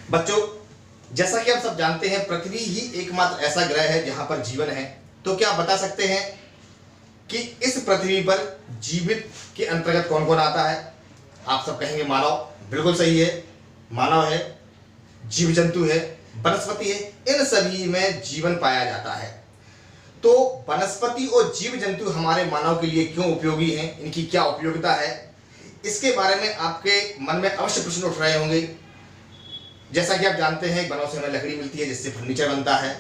बच्चों, जैसा कि आप सब जानते हैं, पृथ्वी ही एकमात्र ऐसा ग्रह है जहां पर जीवन है। तो क्या आप बता सकते हैं कि इस पृथ्वी पर जीवित के अंतर्गत कौन कौन आता है? आप सब कहेंगे मानव। बिल्कुल सही है, मानव है, जीव जंतु है, वनस्पति है, इन सभी में जीवन पाया जाता है। तो वनस्पति और जीव जंतु हमारे मानव के लिए क्यों उपयोगी हैं, इनकी क्या उपयोगिता है, इसके बारे में आपके मन में अवश्य प्रश्न उठ रहे होंगे। जैसा कि आप जानते हैं, वनों से हमें लकड़ी मिलती है जिससे फर्नीचर बनता है।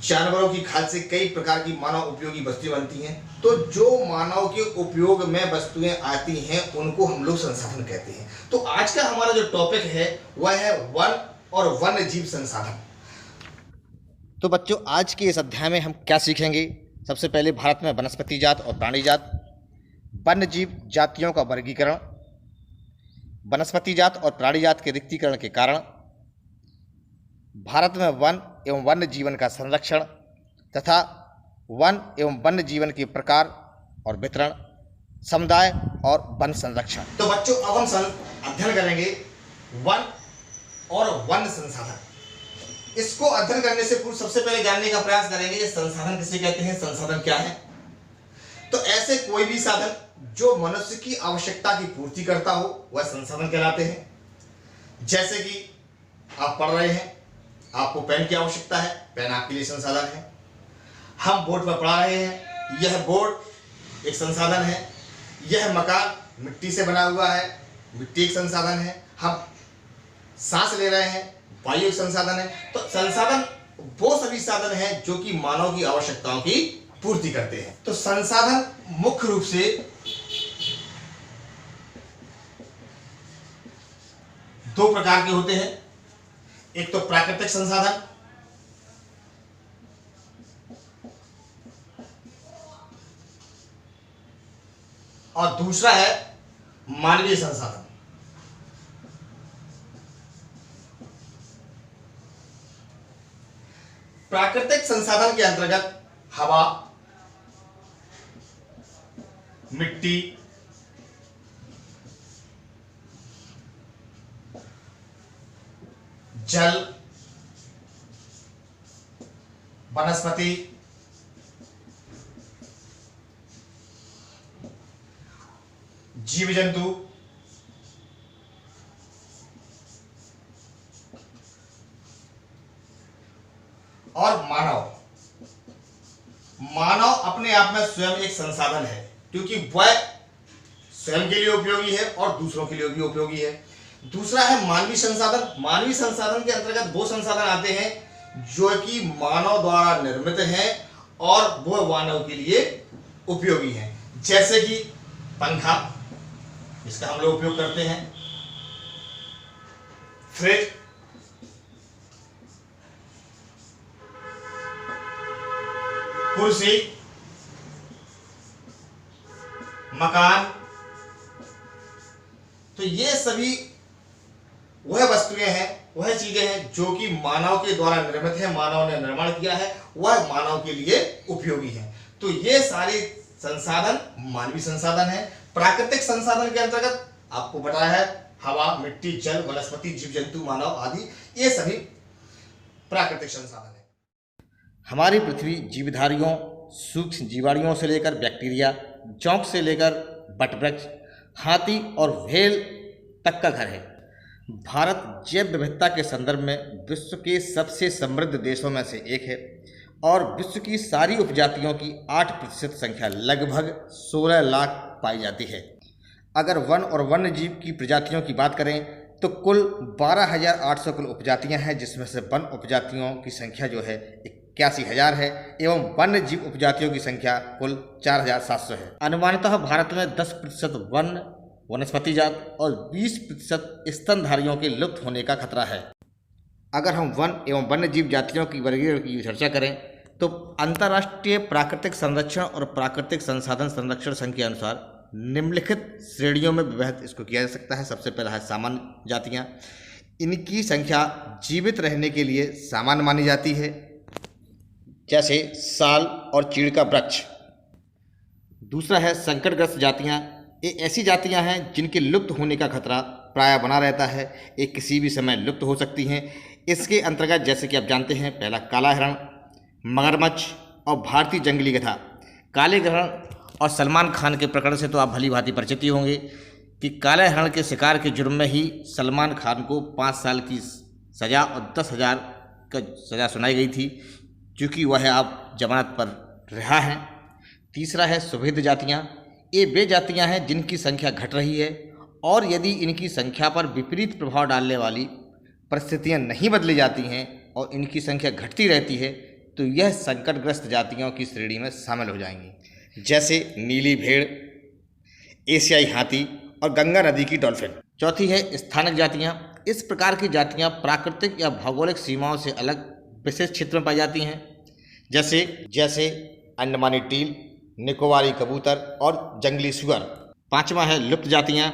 जानवरों की खाल से कई प्रकार की मानव उपयोगी वस्तुएं बनती हैं। तो जो मानव के उपयोग में वस्तुएं आती हैं उनको हम लोग संसाधन कहते हैं। तो आज का हमारा जो टॉपिक है वह है वन और वन्य जीव संसाधन। तो बच्चों, आज के इस अध्याय में हम क्या सीखेंगे? सबसे पहले भारत में वनस्पति जात और प्राणी जात, वन्य जीव जातियों का वर्गीकरण, वनस्पति जात और प्राणी जात के रिक्तीकरण के कारण, भारत में वन एवं वन्य जीवन का संरक्षण तथा वन एवं वन्य जीवन के प्रकार और वितरण, समुदाय और वन संरक्षण। तो बच्चों, अब हम अध्ययन करेंगे वन और वन्य संसाधन। इसको अध्ययन करने से पूर्व सबसे पहले जानने का प्रयास करेंगे ये संसाधन किसे कहते हैं, संसाधन क्या है। तो ऐसे कोई भी साधन जो मनुष्य की आवश्यकता की पूर्ति करता हो वह संसाधन कहलाते हैं। जैसे कि आप पढ़ रहे हैं, आपको पेन की आवश्यकता है, पेन आपके लिए संसाधन है। हम बोर्ड पर पढ़ा रहे हैं, यह बोर्ड एक संसाधन है। यह मकान मिट्टी से बना हुआ है, मिट्टी एक संसाधन है। हम सांस ले रहे हैं, वायु एक संसाधन है। तो संसाधन वो सभी साधन हैं जो कि मानव की आवश्यकताओं की पूर्ति करते हैं। तो संसाधन मुख्य रूप से दो प्रकार के होते हैं। एक तो प्राकृतिक संसाधन और दूसरा है मानवीय संसाधन। प्राकृतिक संसाधन के अंतर्गत हवा, मिट्टी, जल, वनस्पति, जीव जंतु, और मानव। मानव अपने आप में स्वयं एक संसाधन है क्योंकि वह स्वयं के लिए उपयोगी है और दूसरों के लिए भी उपयोगी है। दूसरा है मानवीय संसाधन। मानवीय संसाधन के अंतर्गत वो संसाधन आते हैं जो कि मानव द्वारा निर्मित हैं और वो मानव के लिए उपयोगी हैं। जैसे कि पंखा, जिसका हम लोग उपयोग करते हैं, फ्रिज, कुर्सी, मकान। तो ये सभी वह वस्तुएं हैं, वह चीजें हैं जो कि मानव के द्वारा निर्मित है, मानव ने निर्माण किया है, वह मानव के लिए उपयोगी है। तो ये सारे संसाधन मानवीय संसाधन है। प्राकृतिक संसाधन के अंतर्गत आपको बताया है हवा, मिट्टी, जल, वनस्पति, जीव जंतु, मानव आदि, ये सभी प्राकृतिक संसाधन है। हमारी पृथ्वी जीवधारियों, सूक्ष्म जीवाणुओं से लेकर बैक्टीरिया, जोंक से लेकर वटवृक्ष, हाथी और व्हेल तक का घर है। भारत जैव विविधता के संदर्भ में विश्व के सबसे समृद्ध देशों में से एक है और विश्व की सारी उपजातियों की 8% संख्या लगभग 16 लाख पाई जाती है। अगर वन और वन्य जीव की प्रजातियों की बात करें तो कुल 12,800 कुल उपजातियां हैं, जिसमें से वन उपजातियों की संख्या जो है 81,000 है एवं वन्य जीव उपजातियों की संख्या कुल 4,700 है। अनुमानतः भारत में 10% वन वनस्पति जात और 20% स्तनधारियों के लुप्त होने का खतरा है। अगर हम वन एवं वन्य जीव जातियों की वर्गीकरण की चर्चा करें तो अंतर्राष्ट्रीय प्राकृतिक संरक्षण और प्राकृतिक संसाधन संरक्षण संघ के अनुसार निम्नलिखित श्रेणियों में विभाजित इसको किया जा सकता है। सबसे पहला है सामान्य जातियाँ। इनकी संख्या जीवित रहने के लिए सामान्य मानी जाती है, जैसे साल और चीड़ का वृक्ष। दूसरा है संकटग्रस्त जातियाँ। ये ऐसी जातियाँ हैं जिनके लुप्त होने का खतरा प्रायः बना रहता है, ये किसी भी समय लुप्त हो सकती हैं। इसके अंतर्गत जैसे कि आप जानते हैं, पहला काला हिरण, मगरमच्छ और भारतीय जंगली गधा। काले हिरण और सलमान खान के प्रकरण से तो आप भली भांति परिचित ही होंगे कि काले हिरण के शिकार के जुर्म में ही सलमान खान को 5 साल की सज़ा और 10,000 का सज़ा सुनाई गई थी, चूँकि वह अब जमानत पर रिहा हैं। तीसरा है सुभेद जातियाँ। ये वे जातियाँ हैं जिनकी संख्या घट रही है, और यदि इनकी संख्या पर विपरीत प्रभाव डालने वाली परिस्थितियाँ नहीं बदली जाती हैं और इनकी संख्या घटती रहती है तो यह संकटग्रस्त जातियों की श्रेणी में शामिल हो जाएंगी, जैसे नीली भेड़, एशियाई हाथी और गंगा नदी की डॉल्फिन। चौथी है स्थानिक जातियाँ। इस प्रकार की जातियाँ प्राकृतिक या भौगोलिक सीमाओं से अलग विशेष क्षेत्र में पाई जाती हैं, जैसे अंडमानी टील, निकोबारी कबूतर और जंगली सुअर। पांचवा है लुप्त जातियाँ।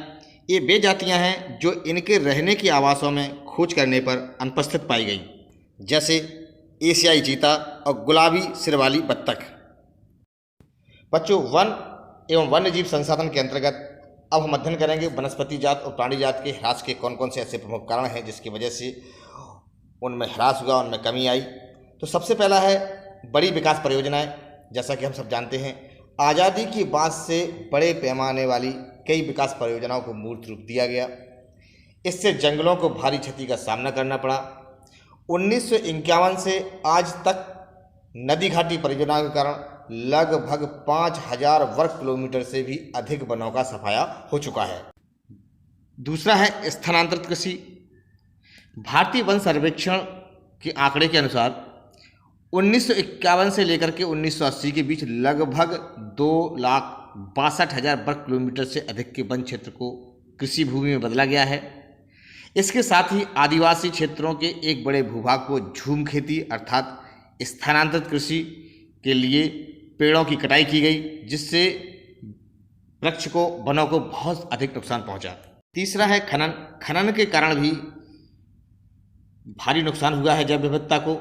ये वे जातियाँ हैं जो इनके रहने के आवासों में खोज करने पर अनुपस्थित पाई गई, जैसे एशियाई चीता और गुलाबी सिर वाली बत्तख। बच्चों, वन एवं वन्यजीव संसाधन के अंतर्गत अब हम अध्ययन करेंगे वनस्पति जात और प्राणी जात के ह्रास के कौन कौन से ऐसे प्रमुख कारण हैं जिसकी वजह से उनमें ह्रास हुआ, उनमें कमी आई। तो सबसे पहला है बड़ी विकास परियोजनाएं। जैसा कि हम सब जानते हैं, आज़ादी के बाद से बड़े पैमाने वाली कई विकास परियोजनाओं को मूर्त रूप दिया गया। इससे जंगलों को भारी क्षति का सामना करना पड़ा। 1951 से आज तक नदी घाटी परियोजनाओं के कारण लगभग 5,000 वर्ग किलोमीटर से भी अधिक वनों का सफाया हो चुका है। दूसरा है स्थानांतरित कृषि। भारतीय वन सर्वेक्षण के आंकड़े के अनुसार 1951 से लेकर के 1980 के बीच लगभग 2,62,000 वर्ग किलोमीटर से अधिक के वन क्षेत्र को कृषि भूमि में बदला गया है। इसके साथ ही आदिवासी क्षेत्रों के एक बड़े भूभाग को झूम खेती अर्थात स्थानांतरित कृषि के लिए पेड़ों की कटाई की गई, जिससे वृक्ष को, वनों को बहुत अधिक नुकसान पहुंचा। तीसरा है खनन। खनन के कारण भी भारी नुकसान हुआ है जैव विविधता को।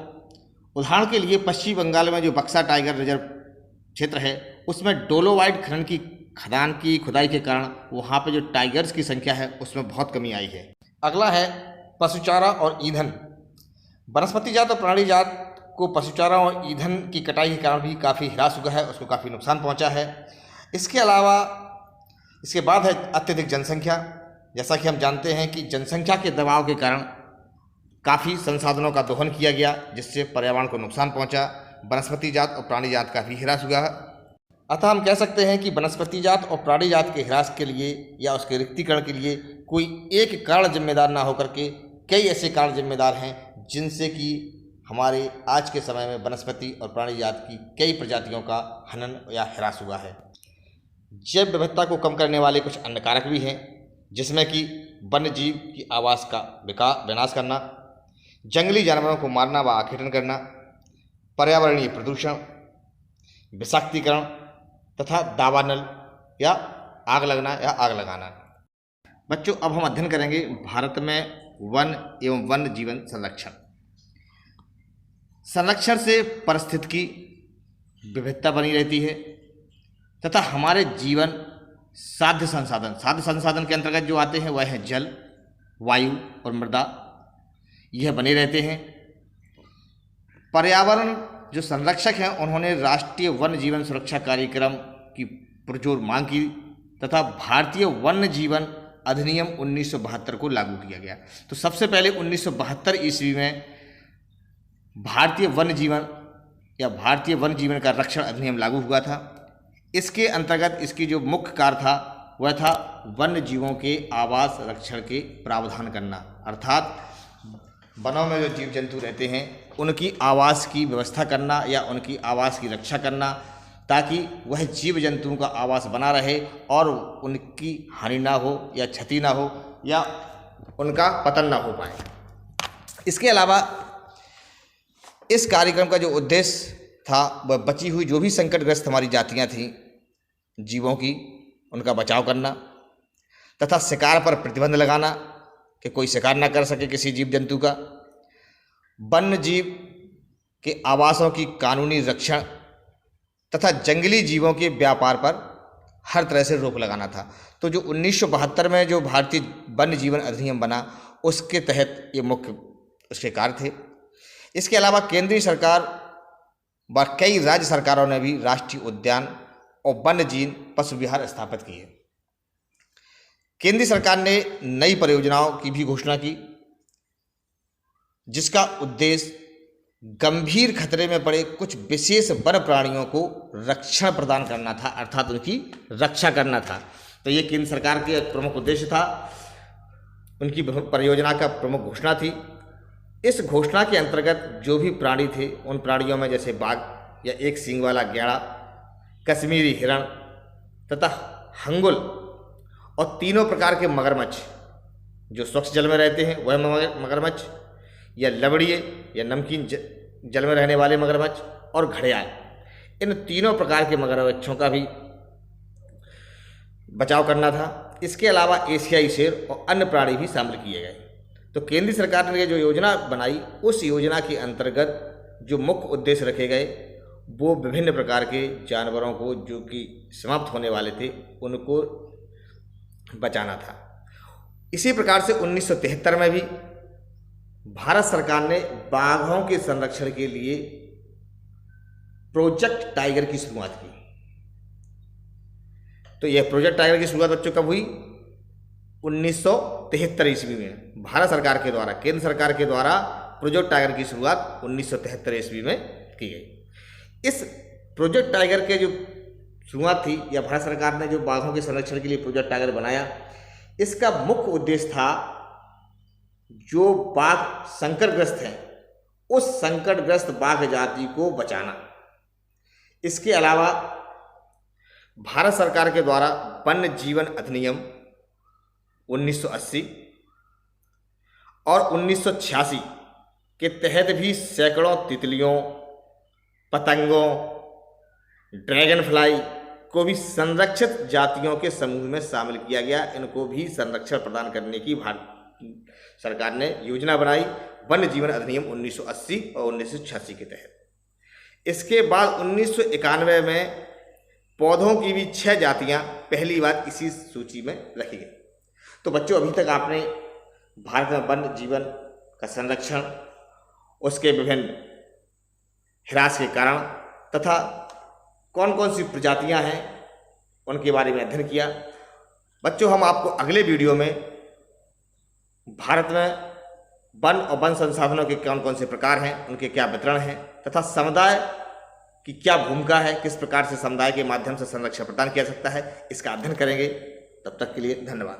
उदाहरण के लिए पश्चिम बंगाल में जो बक्सा टाइगर रिजर्व क्षेत्र है, उसमें डोलोवाइट खनन की खदान की खुदाई के कारण वहाँ पे जो टाइगर्स की संख्या है उसमें बहुत कमी आई है। अगला है पशुचारा और ईंधन। वनस्पति जात और प्राणी जात को पशुचारा और ईंधन की कटाई के कारण भी काफ़ी ह्रास हुआ है, उसको काफ़ी नुकसान पहुंचा है। इसके अलावा इसके बाद है अत्यधिक जनसंख्या। जैसा कि हम जानते हैं कि जनसंख्या के दबाव के कारण काफ़ी संसाधनों का दोहन किया गया, जिससे पर्यावरण को नुकसान पहुंचा। वनस्पति जात और प्राणी जात का भी ह्रास हुआ है। अतः हम कह सकते हैं कि वनस्पति जात और प्राणी जात के ह्रास के लिए या उसके रिक्तीकरण के लिए कोई एक कारण जिम्मेदार ना होकर के कई ऐसे कारण जिम्मेदार हैं जिनसे कि हमारे आज के समय में वनस्पति और प्राणी जात की कई प्रजातियों का हनन या ह्रास हुआ है। जैव विविधता को कम करने वाले कुछ अन्य कारक भी हैं, जिसमें कि वन्य जीव की आवास का विनाश करना, जंगली जानवरों को मारना व आखेटन करना, पर्यावरणीय प्रदूषण, विषाक्तीकरण तथा दावानल या आग लगना या आग लगाना। बच्चों, अब हम अध्ययन करेंगे भारत में वन एवं वन्य जीवन संरक्षण। संरक्षण से पारिस्थितिकी विविधता बनी रहती है तथा हमारे जीवन साध्य संसाधन के अंतर्गत जो आते हैं वह है जल, वायु और मृदा, यह बने रहते हैं। पर्यावरण जो संरक्षक हैं उन्होंने राष्ट्रीय वन्य जीवन सुरक्षा कार्यक्रम की पुरजोर मांग की तथा भारतीय वन्य जीवन अधिनियम 1972 को लागू किया गया। तो सबसे पहले 1972 ईस्वी में भारतीय वन्य जीवन या भारतीय वन्य जीवन का रक्षण अधिनियम लागू हुआ था। इसके अंतर्गत इसकी जो मुख्य कार्य था वह था वन्य जीवों के आवास रक्षण के प्रावधान करना, अर्थात वनों में जो जीव जंतु रहते हैं उनकी आवास की व्यवस्था करना या उनकी आवास की रक्षा करना, ताकि वह जीव जंतुओं का आवास बना रहे और उनकी हानि ना हो या क्षति ना हो या उनका पतन ना हो पाए। इसके अलावा इस कार्यक्रम का जो उद्देश्य था वह बची हुई जो भी संकटग्रस्त हमारी जातियां थीं जीवों की, उनका बचाव करना तथा शिकार पर प्रतिबंध लगाना कि कोई शिकार ना कर सके किसी जीव जंतु का, वन्य जीव के आवासों की कानूनी रक्षण तथा जंगली जीवों के व्यापार पर हर तरह से रोक लगाना था। तो जो 1972 में जो भारतीय वन्य जीवन अधिनियम बना, उसके तहत ये मुख्य उसके कार्य थे। इसके अलावा केंद्रीय सरकार व कई राज्य सरकारों ने भी राष्ट्रीय उद्यान और वन्य जीव पशु विहार स्थापित किए। केंद्रीय सरकार ने नई परियोजनाओं की भी घोषणा की, जिसका उद्देश्य गंभीर खतरे में पड़े कुछ विशेष वन्य प्राणियों को रक्षण प्रदान करना था, अर्थात उनकी रक्षा करना था। तो ये केंद्र सरकार के प्रमुख उद्देश्य था, उनकी परियोजना का प्रमुख घोषणा थी। इस घोषणा के अंतर्गत जो भी प्राणी थे, उन प्राणियों में जैसे बाघ या एक सींग वाला गैंडा, कश्मीरी हिरण तथा हंगुल और तीनों प्रकार के मगरमच्छ जो स्वच्छ जल में रहते हैं वह मगरमच्छ, या लवड़िए या नमकीन जल में रहने वाले मगरमच्छ और घड़ियाल, इन तीनों प्रकार के मगरमच्छों का भी बचाव करना था। इसके अलावा एशियाई शेर और अन्य प्राणी भी शामिल किए गए। तो केंद्र सरकार ने जो योजना बनाई, उस योजना के अंतर्गत जो मुख्य उद्देश्य रखे गए वो विभिन्न प्रकार के जानवरों को जो कि समाप्त होने वाले थे उनको बचाना था। इसी प्रकार से 1973 में भी भारत सरकार ने बाघों के संरक्षण के लिए प्रोजेक्ट टाइगर की शुरुआत की। तो यह प्रोजेक्ट टाइगर की शुरुआत बच्चों कब हुई? 1973 ईस्वी में भारत सरकार के द्वारा, केंद्र सरकार के द्वारा प्रोजेक्ट टाइगर की शुरुआत 1973 ईस्वी में की गई। इस प्रोजेक्ट टाइगर के जो शुरुआत थी, या भारत सरकार ने जो बाघों के संरक्षण के लिए प्रोजेक्ट टाइगर बनाया, इसका मुख्य उद्देश्य था जो बाघ संकटग्रस्त हैं उस संकटग्रस्त बाघ जाति को बचाना। इसके अलावा भारत सरकार के द्वारा वन्य जीवन अधिनियम 1980 और 1986 के तहत भी सैकड़ों तितलियों, पतंगों, ड्रैगन फ्लाई को भी संरक्षित जातियों के समूह में शामिल किया गया। इनको भी संरक्षण प्रदान करने की भारत सरकार ने योजना बनाई वन्य जीवन अधिनियम 1980 और 1986 के तहत। इसके बाद 1991 में पौधों की भी 6 जातियां पहली बार इसी सूची में रखी गई। तो बच्चों, अभी तक आपने भारत में वन्य जीवन का संरक्षण, उसके विभिन्न ह्रास के कारण तथा कौन कौन सी प्रजातियां हैं उनके बारे में अध्ययन किया। बच्चों, हम आपको अगले वीडियो में भारत में वन और वन संसाधनों के कौन कौन से प्रकार हैं, उनके क्या वितरण हैं तथा समुदाय की क्या भूमिका है, किस प्रकार से समुदाय के माध्यम से संरक्षण प्रदान किया सकता है, इसका अध्ययन करेंगे। तब तक के लिए धन्यवाद।